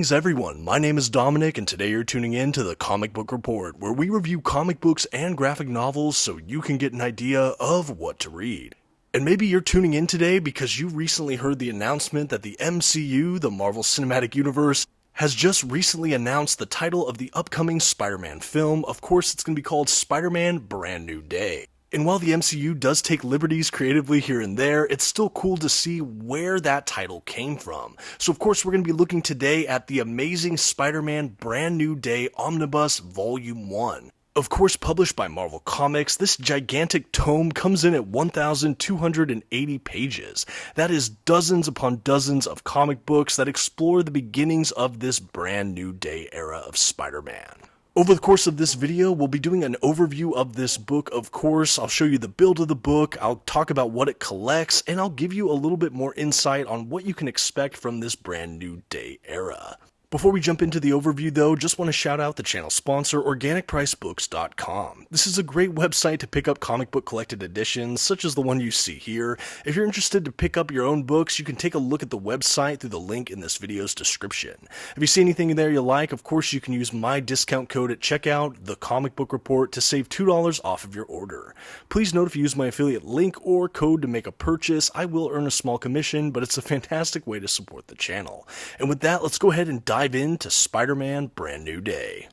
Greetings everyone, my name is Dominic and today you're tuning in to the Comic Book Report, where we review comic books and graphic novels so you can get an idea of what to read. And maybe you're tuning in today because you recently heard the announcement that the MCU, the Marvel Cinematic Universe, has just recently announced the title of the upcoming Spider-Man film. Of course, it's going to be called Spider-Man Brand New Day. And while the MCU does take liberties creatively here and there, it's still cool to see where that title came from. So of course we're going to be looking today at the Amazing Spider-Man Brand New Day Omnibus Volume 1. Of course, published by Marvel Comics, this gigantic tome comes in at 1,280 pages. That is dozens upon dozens of comic books that explore the beginnings of this Brand New Day era of Spider-Man. Over the course of this video, we'll be doing an overview of this book, of course. I'll show you the build of the book, I'll talk about what it collects, and I'll give you a little bit more insight on what you can expect from this Brand New Day era. Before we jump into the overview though, just want to shout out the channel sponsor, OrganicPriceBooks.com. This is a great website to pick up comic book collected editions, such as the one you see here. If you're interested to pick up your own books, you can take a look at the website through the link in this video's description. If you see anything in there you like, of course you can use my discount code at checkout, TheComicBookReport, to save $2 off of your order. Please note if you use my affiliate link or code to make a purchase, I will earn a small commission, but it's a fantastic way to support the channel. And with that, let's go ahead and dive into Spider-Man Brand New Day.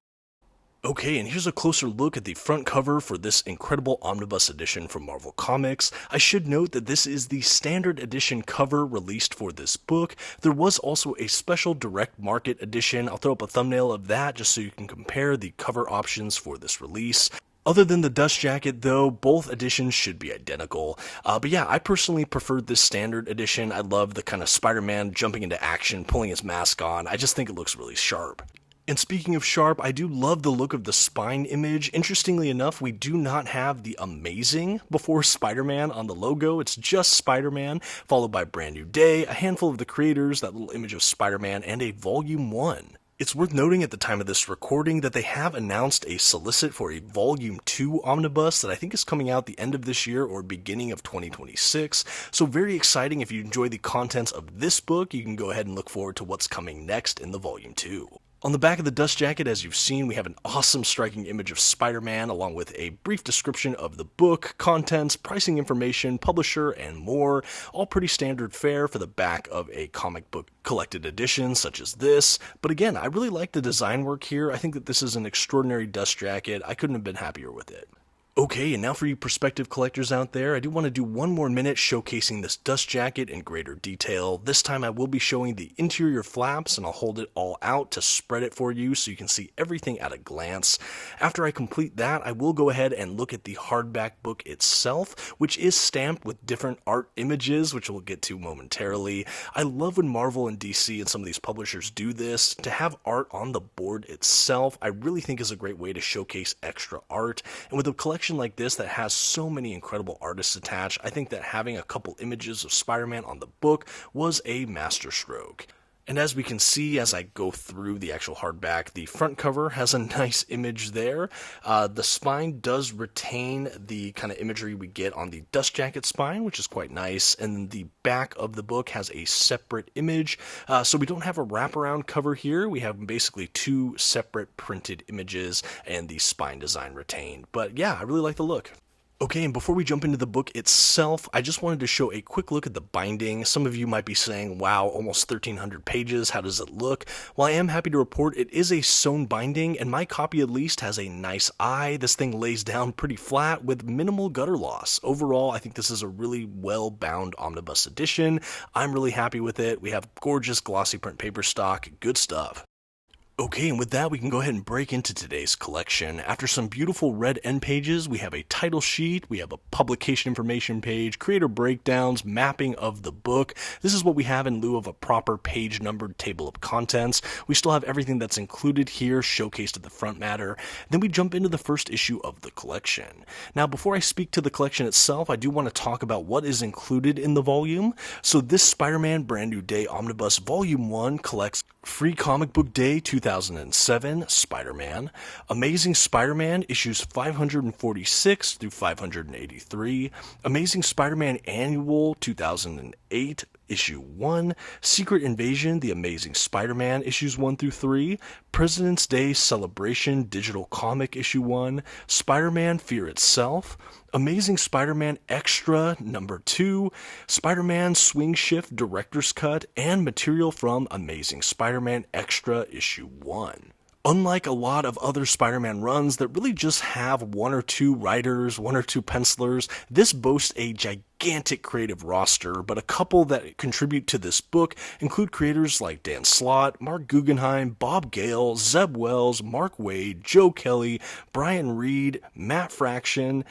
Okay, and here's a closer look at the front cover for this incredible omnibus edition from Marvel Comics. I should note that this is the standard edition cover released for this book. There was also a special direct market edition. I'll throw up a thumbnail of that just so you can compare the cover options for this release. Other than the dust jacket though, both editions should be identical. But yeah, I personally preferred this standard edition. I love the kind of Spider-Man jumping into action, pulling his mask on. I just think it looks really sharp. And speaking of sharp, I do love the look of the spine image. Interestingly enough, we do not have the Amazing before Spider-Man on the logo. It's just Spider-Man, followed by Brand New Day, a handful of the creators, that little image of Spider-Man, and a Volume 1. It's worth noting at the time of this recording that they have announced a solicit for a Volume 2 omnibus that I think is coming out the end of this year or beginning of 2026. So very exciting. If you enjoy the contents of this book, you can go ahead and look forward to what's coming next in the Volume 2. On the back of the dust jacket, as you've seen, we have an awesome striking image of Spider-Man along with a brief description of the book, contents, pricing information, publisher, and more. All pretty standard fare for the back of a comic book collected edition such as this. But again, I really like the design work here. I think that this is an extraordinary dust jacket. I couldn't have been happier with it. Okay, and now for you prospective collectors out there, I do want to do one more minute showcasing this dust jacket in greater detail. This time I will be showing the interior flaps, and I'll hold it all out to spread it for you so you can see everything at a glance. After I complete that, I will go ahead and look at the hardback book itself, which is stamped with different art images, which we'll get to momentarily. I love when Marvel and DC and some of these publishers do this. To have art on the board itself, I really think is a great way to showcase extra art, and with a collection like this that has so many incredible artists attached, I think that having a couple images of Spider-Man on the book was a masterstroke. And as we can see as I go through the actual hardback, the front cover has a nice image there. The spine does retain the kind of imagery we get on the dust jacket spine, which is quite nice. And the back of the book has a separate image. So we don't have a wraparound cover here. We have basically two separate printed images and the spine design retained. But yeah, I really like the look. Okay, and before we jump into the book itself, I just wanted to show a quick look at the binding. Some of you might be saying, wow, almost 1,300 pages, how does it look? Well, I am happy to report it is a sewn binding, and my copy at least has a nice eye. This thing lays down pretty flat with minimal gutter loss. Overall, I think this is a really well-bound omnibus edition. I'm really happy with it. We have gorgeous glossy print paper stock, good stuff. Okay, and with that, we can go ahead and break into today's collection. After some beautiful red end pages, we have a title sheet, we have a publication information page, creator breakdowns, mapping of the book. This is what we have in lieu of a proper page-numbered table of contents. We still have everything that's included here, showcased at the front matter. Then we jump into the first issue of the collection. Now, before I speak to the collection itself, I do want to talk about what is included in the volume. So this Spider-Man Brand New Day Omnibus Volume 1 collects Free Comic Book Day 2007 Spider-Man, Amazing Spider-Man issues 546 through 583, Amazing Spider-Man Annual 2008, Issue 1, Secret Invasion, The Amazing Spider-Man, Issues 1 through 3, President's Day Celebration, Digital Comic, Issue 1, Spider-Man Fear Itself, Amazing Spider-Man Extra, number 2, Spider-Man Swing Shift Director's Cut, and material from Amazing Spider-Man Extra, Issue 1. Unlike a lot of other Spider-Man runs that really just have one or two writers, one or two pencilers, this boasts a gigantic creative roster, but a couple that contribute to this book include creators like Dan Slott, Mark Guggenheim, Bob Gale, Zeb Wells, Mark Waid, Joe Kelly, Brian Reed, Matt Fraction,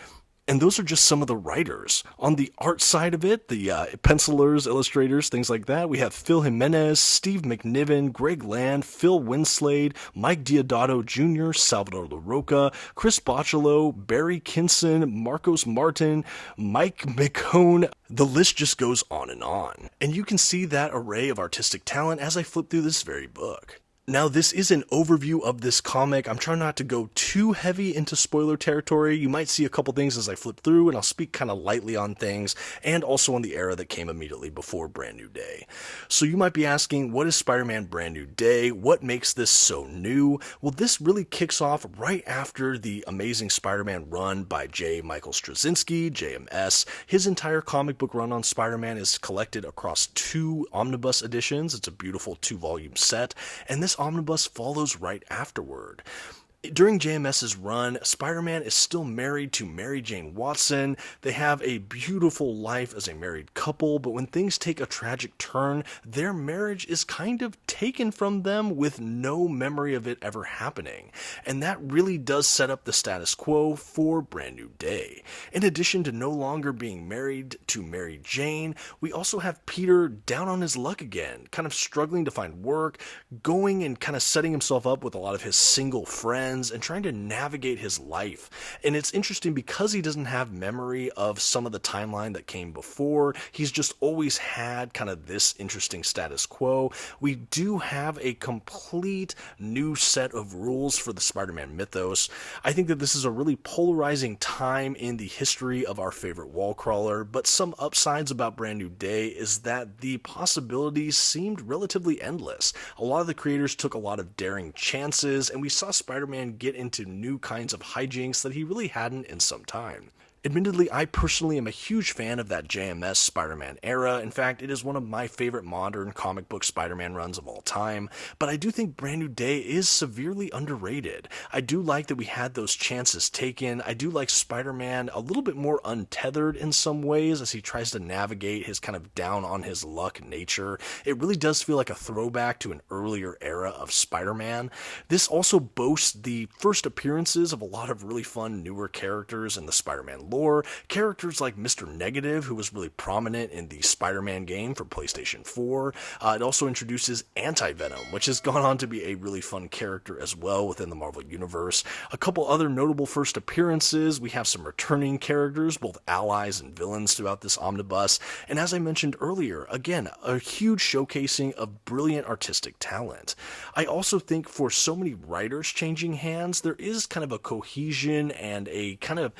and those are just some of the writers. On the art side of it, the pencilers, illustrators, things like that, we have Phil Jimenez, Steve McNiven, Greg Land, Phil Winslade, Mike Diodato Jr., Salvador LaRocca, Chris Bocciolo, Barry Kinson, Marcos Martin, Mike McCone. The list just goes on. And you can see that array of artistic talent as I flip through this very book. Now, this is an overview of this comic. I'm trying not to go too heavy into spoiler territory. You might see a couple things as I flip through, and I'll speak kind of lightly on things, and also on the era that came immediately before Brand New Day. So you might be asking, what is Spider-Man Brand New Day? What makes this so new? Well, this really kicks off right after the Amazing Spider-Man run by J. Michael Straczynski, JMS. His entire comic book run on Spider-Man is collected across 2 omnibus editions. It's a beautiful 2-volume set, and this omnibus follows right afterward. During JMS's run, Spider-Man is still married to Mary Jane Watson. They have a beautiful life as a married couple, but when things take a tragic turn, their marriage is kind of taken from them with no memory of it ever happening. And that really does set up the status quo for Brand New Day. In addition to no longer being married to Mary Jane, we also have Peter down on his luck again, kind of struggling to find work, going and kind of setting himself up with a lot of his single friends, and trying to navigate his life. And it's interesting because he doesn't have memory of some of the timeline that came before. He's just always had kind of this interesting status quo. We do have a complete new set of rules for the Spider-Man mythos. I think that this is a really polarizing time in the history of our favorite wall crawler, but some upsides about Brand New Day is that the possibilities seemed relatively endless. A lot of the creators took a lot of daring chances, and we saw Spider-Man get into new kinds of hijinks that he really hadn't in some time. Admittedly, I personally am a huge fan of that JMS Spider-Man era. In fact, it is one of my favorite modern comic book Spider-Man runs of all time, but I do think Brand New Day is severely underrated. I do like that we had those chances taken. I do like Spider-Man a little bit more untethered in some ways as he tries to navigate his kind of down on his luck nature. It really does feel like a throwback to an earlier era of Spider-Man. This also boasts the first appearances of a lot of really fun newer characters in the Spider-Man lore. Characters like Mr. Negative, who was really prominent in the Spider-Man game for PlayStation 4. It also introduces Anti-Venom, which has gone on to be a really fun character as well within the Marvel Universe. A couple other notable first appearances. We have some returning characters, both allies and villains throughout this omnibus. And as I mentioned earlier, again, a huge showcasing of brilliant artistic talent. I also think for so many writers changing hands, there is kind of a cohesion and a kind of,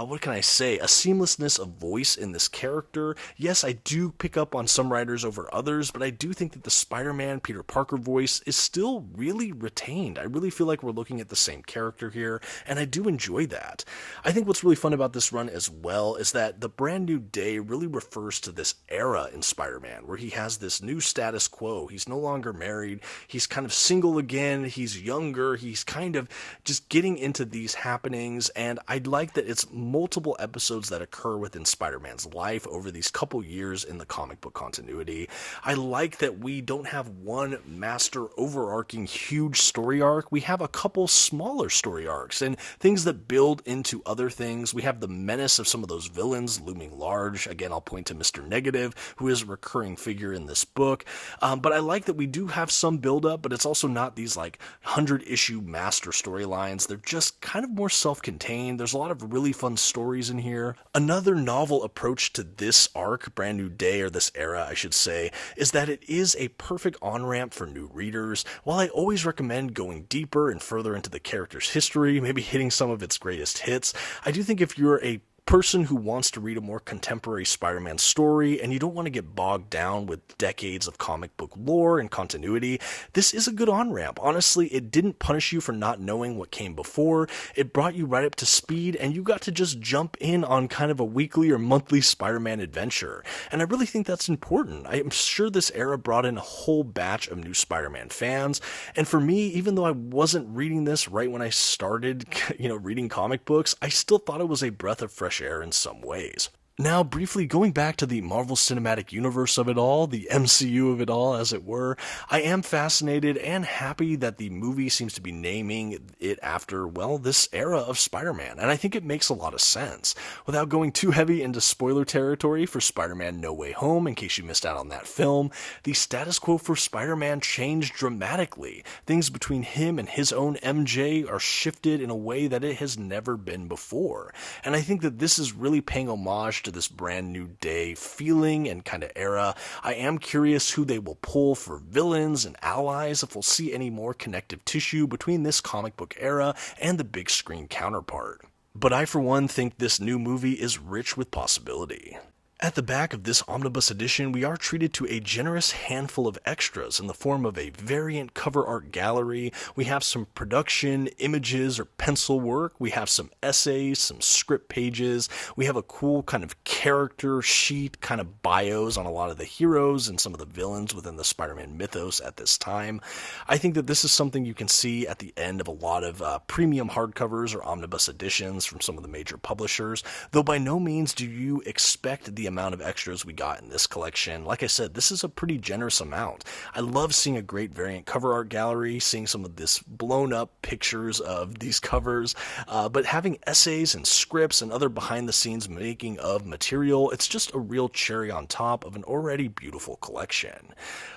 what can I say, a seamlessness of voice in this character. Yes, I do pick up on some writers over others, but I do think that the Spider-Man Peter Parker voice is still really retained. I really feel like we're looking at the same character here, and I do enjoy that. I think what's really fun about this run as well is that the Brand New Day really refers to this era in Spider-Man, where he has this new status quo. He's no longer married. He's kind of single again. He's younger. He's kind of just getting into these happenings, and I like that it's multiple episodes that occur within Spider-Man's life over these couple years in the comic book continuity. I like that we don't have one master overarching huge story arc. We have a couple smaller story arcs and things that build into other things. We have the menace of some of those villains looming large. Again, I'll point to Mr. Negative, who is a recurring figure in this book. But I like that we do have some build-up, but it's also not these like 100-issue master storylines. They're just kind of more self-contained. There's a lot of really fun stories in here. Another novel approach to this arc, Brand New Day, or this era, I should say, is that it is a perfect on-ramp for new readers. While I always recommend going deeper and further into the character's history, maybe hitting some of its greatest hits, I do think if you're a person who wants to read a more contemporary Spider-Man story and you don't want to get bogged down with decades of comic book lore and continuity, this is a good on-ramp. Honestly, it didn't punish you for not knowing what came before. It brought you right up to speed and you got to just jump in on kind of a weekly or monthly Spider-Man adventure. And I really think that's important. I am sure this era brought in a whole batch of new Spider-Man fans. And for me, even though I wasn't reading this right when I started, reading comic books, I still thought it was a breath of fresh air in some ways. Now, briefly going back to the Marvel Cinematic Universe of it all, the MCU of it all, as it were, I am fascinated and happy that the movie seems to be naming it after, well, this era of Spider-Man, and I think it makes a lot of sense. Without going too heavy into spoiler territory for Spider-Man No Way Home, in case you missed out on that film, the status quo for Spider-Man changed dramatically. Things between him and his own MJ are shifted in a way that it has never been before, and I think that this is really paying homage to this brand new day feeling and kind of era. I am curious who they will pull for villains and allies, if we'll see any more connective tissue between this comic book era and the big screen counterpart. But I for one think this new movie is rich with possibility. At the back of this Omnibus edition, we are treated to a generous handful of extras in the form of a variant cover art gallery. We have some production, images, or pencil work. We have some essays, some script pages. We have a cool kind of character sheet, kind of bios on a lot of the heroes and some of the villains within the Spider-Man mythos at this time. I think that this is something you can see at the end of a lot of premium hardcovers or omnibus editions from some of the major publishers, though by no means do you expect the amount of extras we got in this collection. Like I said, this is a pretty generous amount. I love seeing a great variant cover art gallery, seeing some of this blown up pictures of these covers, but having essays and scripts and other behind the scenes making of material, it's just a real cherry on top of an already beautiful collection.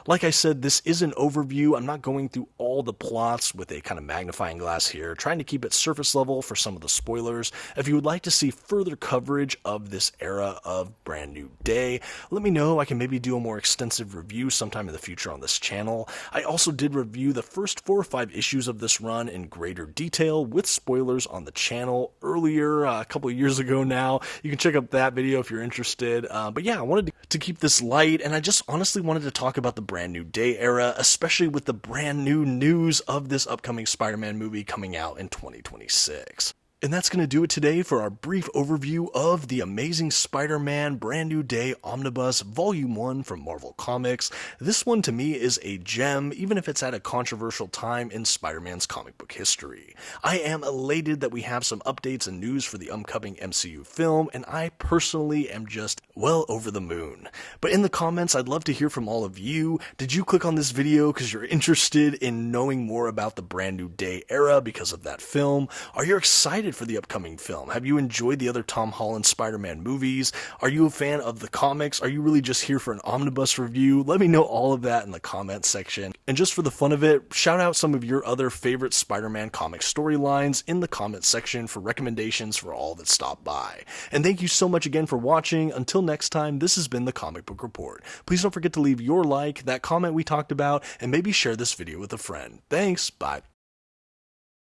Like I said, this is an overview. I'm not going through all the plots with a kind of magnifying glass here, trying to keep it surface level for some of the spoilers. If you would like to see further coverage of this era of Brand New Day, let me know. I can maybe do a more extensive review sometime in the future on this channel. I also did review the first 4 or 5 issues of this run in greater detail with spoilers on the channel earlier, a couple of years ago now. You can check out that video if you're interested. But yeah, I wanted to keep this light, and I just honestly wanted to talk about the Brand New Day era, especially with the brand new news of this upcoming Spider-Man movie coming out in 2026. And that's going to do it today for our brief overview of The Amazing Spider-Man Brand New Day Omnibus Volume 1 from Marvel Comics. This one to me is a gem, even if it's at a controversial time in Spider-Man's comic book history. I am elated that we have some updates and news for the upcoming MCU film, and I personally am just well over the moon. But in the comments, I'd love to hear from all of you. Did you click on this video because you're interested in knowing more about the Brand New Day era because of that film? Are you excited for the upcoming film? Have you enjoyed the other Tom Holland Spider-Man movies? Are you a fan of the comics? Are you really just here for an omnibus review? Let me know all of that in the comments section. And just for the fun of it, shout out some of your other favorite Spider-Man comic storylines in the comments section for recommendations for all that stop by. And thank you so much again for watching. Until next time, this has been the Comic Book Report. Please don't forget to leave your like, that comment we talked about, and maybe share this video with a friend. Thanks, bye.